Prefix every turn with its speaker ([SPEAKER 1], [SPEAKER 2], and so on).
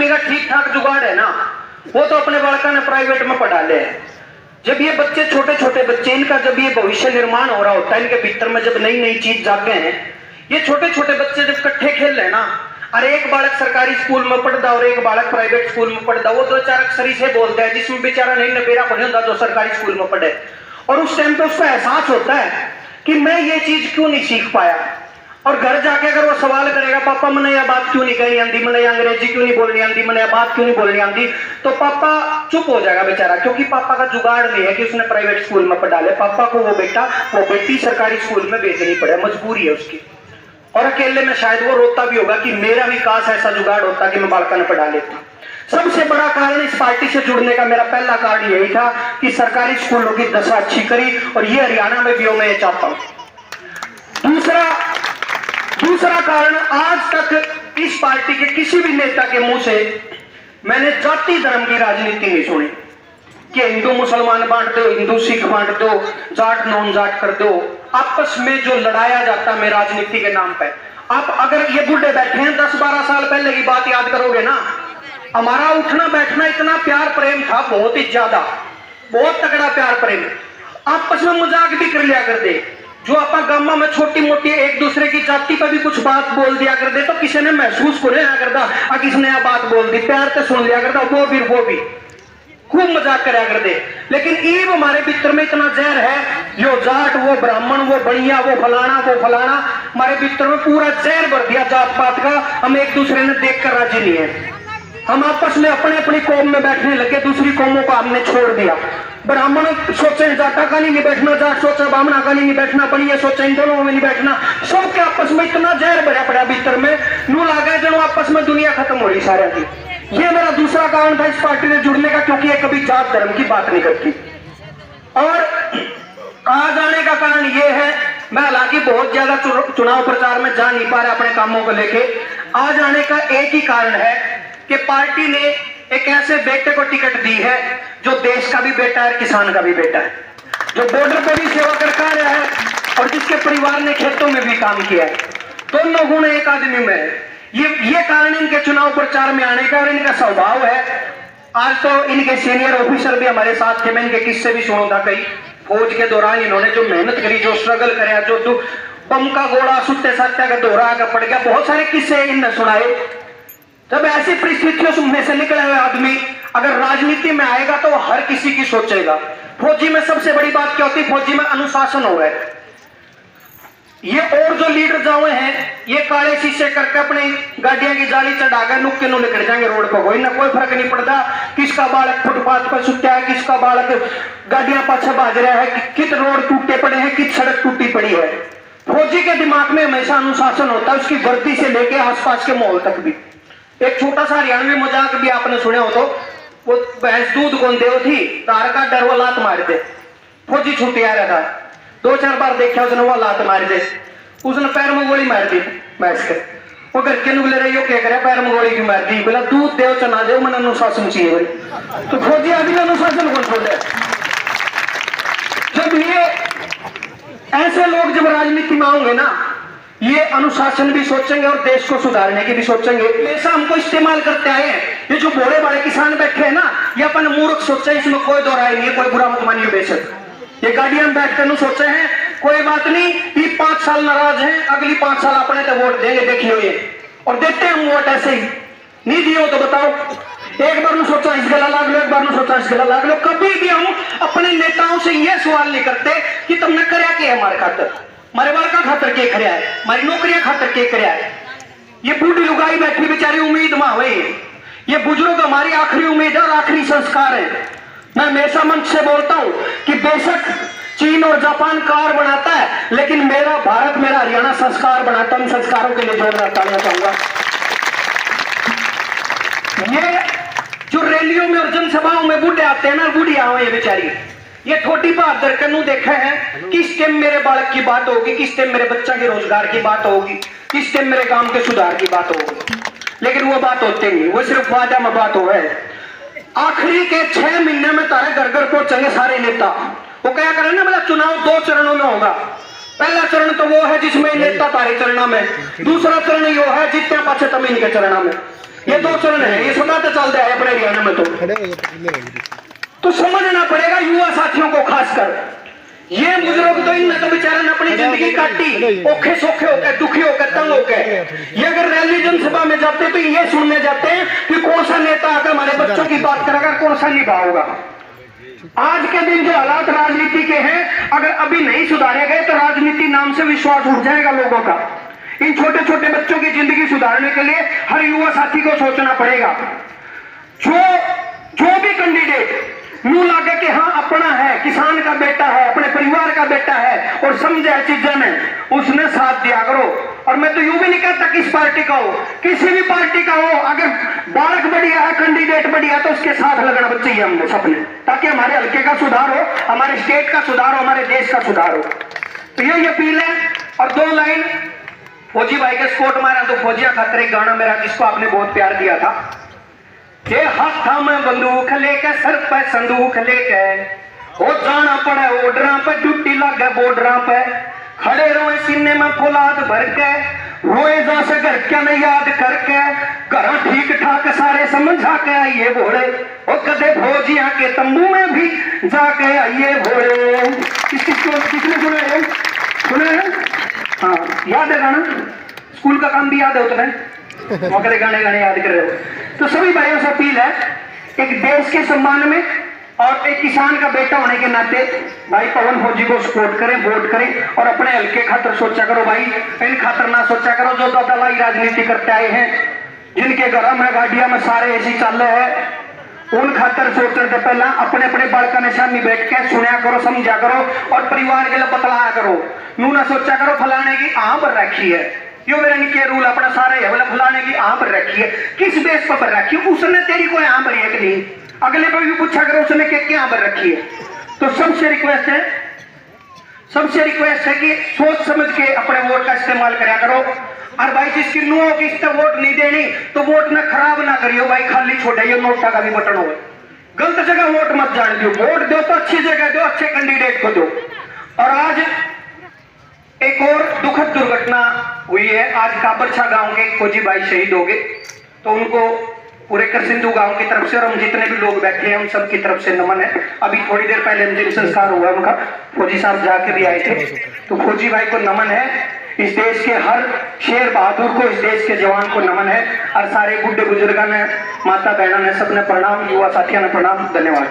[SPEAKER 1] इनका ठीक ठाक जुगाड़ है ना, वो तो अपने बालका ने प्राइवेट में पढ़ा ले। जब ये बच्चे छोटे छोटे बच्चे, इनका जब ये भविष्य निर्माण हो रहा होता है, इनके भीतर में जब नई नई चीज जागे हैं, ये छोटे छोटे बच्चे जब इकट्ठे खेल रहे ना, अरे एक बालक सरकारी स्कूल में पढ़ता और एक बालक प्राइवेट स्कूल में पढ़ता, वो दो चार अक्षरी से बोलता है जिसमें बेचारा नहीं नबेरा को नहीं होता जो सरकारी स्कूल में पढ़े। और उस टाइम पे उसको एहसास होता है कि मैं ये चीज क्यों नहीं सीख पाया। और घर जाके अगर वो सवाल करेगा, पापा मैंने यह बात क्यों नहीं कहनी आती, मैंने अंग्रेजी क्यों नहीं बोलनी आती, मैंने यह बात क्यों नहीं बोलनी आती, तो पापा चुप हो जाएगा बेचारा, क्योंकि पापा का जुगाड़ नहीं है कि उसने प्राइवेट स्कूल में पढ़ा ले। पापा को वो बेटी सरकारी स्कूल में भेजनी पड़े, मजबूरी है उसकी। और अकेले में शायद वो रोता भी होगा कि मेरा भी काश ऐसा जुगाड़ होता कि मैं बालका ने पढ़ा लेता। सबसे बड़ा कारण इस पार्टी से जुड़ने का मेरा पहला कारण यही था कि सरकारी स्कूलों की दशा अच्छी करी, और ये हरियाणा में भी हो, मैं ये चाहता हूं। दूसरा कारण, आज तक इस पार्टी के किसी भी नेता के मुंह से मैंने जाति धर्म की राजनीति नहीं सुनी कि हिंदू मुसलमान बांट दो, हिंदू सिख बांट दो, जाट नॉन जाट कर दो। आपस में जो लड़ाया जाता है राजनीति के नाम पे, आप अगर ये बूढ़े बैठे हैं 10-12 साल पहले की बात याद करोगे ना, हमारा उठना बैठना इतना प्यार प्रेम था, बहुत ही ज्यादा, बहुत तगड़ा प्यार प्रेम। आपस में मजाक भी कर लिया कर दे, जो आपा गामा में छोटी मोटी एक दूसरे की जाति पर भी कुछ बात बोल दिया कर दे तो किसी ने महसूस को नहीं करता, किसने यह बात बोल दी, प्यार से सुन लिया करता, वो भी खूब मजाक कराया कर दे। लेकिन ईब हमारे भीतर में इतना जहर है, जो जाट वो ब्राह्मण वो बढ़िया वो फलाना, हमारे भीतर में पूरा जहर भर दिया जात पात का। हम एक दूसरे ने देख कर राजी नहीं है, हम आपस में अपनी कौम में बैठने लगे, दूसरी कौमों को हमने छोड़ दिया। ब्राह्मण सोचे जाटा का नहीं बैठना, जाट सोचा ब्राह्मणा का नहीं बैठना, बढ़िया सोचे इन दोनों में नहीं बैठना, सबके आपस में इतना जहर भरा पड़ा भीतर में, नू लगा जो आपस में दुनिया खत्म हो रही सारे की। ये मेरा दूसरा कारण था इस पार्टी से जुड़ने का, क्योंकि ये कभी जात धर्म की बात नहीं करती। और आज आने का कारण ये है, मैं हालांकि बहुत ज्यादा चुनाव प्रचार में जा नहीं पा रहा अपने कामों को लेके, आज आने का एक ही कारण है कि पार्टी ने एक ऐसे बेटे को टिकट दी है जो देश का भी बेटा है, किसान का भी बेटा है, जो बॉर्डर पर भी सेवा करता रहा है और जिसके परिवार ने खेतों में भी काम किया है। दोनों गुण एक आदमी में है। ये कारण इनके चुनाव प्रचार में आने का और इनका स्वभाव है। आज तो इनके सीनियर ऑफिसर भी हमारे साथ थे, मैं इनके किस्से भी सुनूंगा। कई फौज के दौरान इन्होंने जो मेहनत करी, जो स्ट्रगल कराया, जो बम का गोला सुत्ते सत्या का दोहरा आकर पड़ गया, बहुत सारे किस्से इनने सुनाए। जब ऐसी परिस्थितियों में से निकले हुए आदमी अगर राजनीति में आएगा तो हर किसी की सोचेगा। फौजी में सबसे बड़ी बात क्या होती है, फौजी में अनुशासन हो गए। ये और जो लीडर जावे हैं, ये काले शीशे करके अपनी गाड़ियां की जाली चढ़ाकर नुक्के नु निकल जाएंगे रोड पर, कोई ना कोई फर्क नहीं पड़ता किसका बालक फुटपाथ पर सुत्या है, किसका बालक गाड़ियां पाछे भाज रहा है, कित रोड टूटे पड़े हैं, कित सड़क टूटी पड़ी है। फौजी के दिमाग में हमेशा अनुशासन होता है, उसकी वर्दी से लेके आसपास के माहौल तक भी। एक छोटा सा हरियाणवी मजाक भी आपने सुने हो, तो वो भैंस दूध कौन दे थी, तार का डर वो लात मार दे, फौजी छुट्टी आ रहा था, 2-4 बार देखा उसने, वो लात मार दे, उसने पैर में गोली मार दी भैंस के। वो घर के नुगले रही, क्या करे, पैर में गोली क्यों मार दी, बोला दूध दे चना दे, मैंने अनुशासन चाहिए भाई। तो फौजी आदमी अनुशासन कौन छोड़े। जब ये ऐसे लोग जब राजनीति में आएंगे ना, ये अनुशासन भी सोचेंगे और देश को सुधारने की भी सोचेंगे। ऐसा हमको इस्तेमाल करते आए हैं। ये जो बड़े बड़े किसान बैठे हैं ना, ये अपन मूर्ख सोचे, इसमें कोई दो राय नहीं है, कोई बुरा मत मानिए बेशक। ये गाड़ियां में बैठकर नु सोचे हैं कोई बात नहीं, ये 5 साल नाराज हैं, अगली 5 साल अपने तो वोट देंगे, देखिए ये। और देते हैं हम वोट ऐसे ही, नहीं दिए हो तो बताओ। एक बार सोचा इस गला लाग लो, एक बार सोचा इस गला लाग लो। कभी भी हम अपने नेताओं से यह सवाल नहीं करते कि तुमने कर्या क्या है हमारे खातर, हमारे बाल का खातर के खड़ा है, हमारी नौकरियां खातर के खड़ा है। ये बूढ़ी लुगाई बैठी बेचारी उम्मीद में हुए, ये बुजुर्ग हमारी आखिरी उम्मीद है और आखिरी संस्कार है। मैं हमेशा मंच से बोलता हूं कि बेशक चीन और जापान कार बनाता है, लेकिन मेरा भारत, मेरा हरियाणा संस्कार बनाता है। उन संस्कारों के लिए जोरदार तालियां चाहूंगा। ये जो रैलियों में और जनसभाओं में बूढ़े आते हैं ना, बूढ़िया हुए ये बेचारी, ये छोटी बहादुर कनू देखा है, किस टाइम मेरे बालक की बात होगी, किस टाइम मेरे बच्चा के रोजगार की बात होगी, किस टाइम मेरे काम के सुधार की बात होगी। लेकिन वो बात होती नहीं, वो सिर्फ वादा में बात हो है। आखिरी के 6 महीने में तारे घर घर पहुंचेंगे सारे नेता। वो क्या करें ना, मतलब चुनाव 2 चरणों में होगा। पहला चरण तो वो है जिसमें नेता तारे चरणा में, दूसरा चरण यो है जितने पाछे तमीन के चरणा में। ये 2 चरण है, ये सुनाते चलता है अपने हरियाणा में। तो समझना पड़ेगा युवा साथियों को, खासकर ये बुजुर्ग तो इनने तो बेचारे ने अपनी जिंदगी काटी औखे सौखे होकर, दुखी होकर, तंग होकर। ये अगर रैली जनसभा में जाते तो ये सुनने जाते हैं कि कौन सा नेता आकर हमारे बच्चों की बात करेगा, कौन सा निभा होगा। आज के दिन जो हालात राजनीति के हैं, अगर अभी नहीं सुधारे गए तो राजनीति नाम से विश्वास उठ जाएगा लोगों का। इन छोटे छोटे बच्चों की जिंदगी सुधारने के लिए हर युवा साथी को सोचना पड़ेगा। जो भी कैंडिडेट यूं लगे कि हाँ अपना है, किसान का बेटा है, अपने परिवार का बेटा है और समझे चीजें में, उसने साथ दिया करो। और मैं तो यूं भी नहीं कहता किस पार्टी का हो, किसी भी पार्टी का हो, अगर बालक बढ़िया है, कैंडिडेट बढ़िया, तो उसके साथ लगना चाहिए हमने सबने, ताकि हमारे हल्के का सुधार हो, हमारे स्टेट का सुधार हो, हमारे देश का सुधार हो। तो यही अपील है। और 2 लाइन फौजी भाई के स्पोर्ट मारा तो फौजिया खातर एक गाना मेरा जिसको आपने बहुत प्यार दिया था, ये हाथा में बंदूक लेके, सर पे संदूक लेके, वो जाना पड़े ओडरा पे, ड्यूटी लगे बॉर्डरा पे, खड़े रोए सीने में फौलाद भर के, रोए जा से घर क्या न याद करके, घर ठीक ठाक सारे समझा के आइए भोले, वो कदे फौजिया के तंबू में भी जाके आइए भोले। किसने सुने हैं? हाँ, याद है गाना? स्कूल का काम भी याद है तुम्हें? अगले गाने याद कर रहे हो। तो सभी भाइयों से अपील है, एक देश के सम्मान में और एक किसान का बेटा होने के नाते भाई पवन फौजी को सपोर्ट करें, वोट करें और अपने हल्के खातर सोचा करो भाई, इन खातर ना सोचा करो जो दलाई राजनीति करते आए हैं, जिनके घर में गाड़िया में सारे ऐसी चल रहे हैं, उन खातर सोचने से पहला अपने अपने बालका ने सामने बैठ के सुना करो, समझा करो और परिवार के लिए बतलाया करो। नू ना सोचा करो फलाने की आम पर रखी है, यो मेरा निके रूल अपना सारे है, बोला फलाने की आम पर रखी है, किस बेस पर रखी है, उसने तेरी कोई आम भरी है कि नहीं, अगले पर भी पूछा करो उसने क्या आम पर रखी है। तो सबसे रिक्वेस्ट है कि सोच समझ के अपने वोट का इस्तेमाल करा करो। और भाई जिसकी नो किसने वोट नहीं देनी तो वोट ना खराब ना करियो भाई, खाली छोड़ियो, नोटा का भी बटन हो, गलत जगह वोट मत जान दो, वोट दो तो अच्छी जगह दो, अच्छे कैंडिडेट को दो। और आज एक और दुखद दुर्घटना हुई है, आज काबरछा गांव के फौजी भाई शहीद हो गए, तो उनको पूरे करसिंधु गांव की तरफ से और हम जितने भी लोग बैठे हैं उन सब की तरफ से नमन है। अभी थोड़ी देर पहले अंतिम संस्कार हुआ उनका, फौजी साहब जाके भी आए थे, तो फौजी भाई को नमन है। इस देश के हर शेर बहादुर को, इस देश के जवान को नमन है। और सारे बुढ़े बुजुर्गों ने, माता बहनों ने, सबने प्रणाम, युवा साथियों ने प्रणाम, धन्यवाद।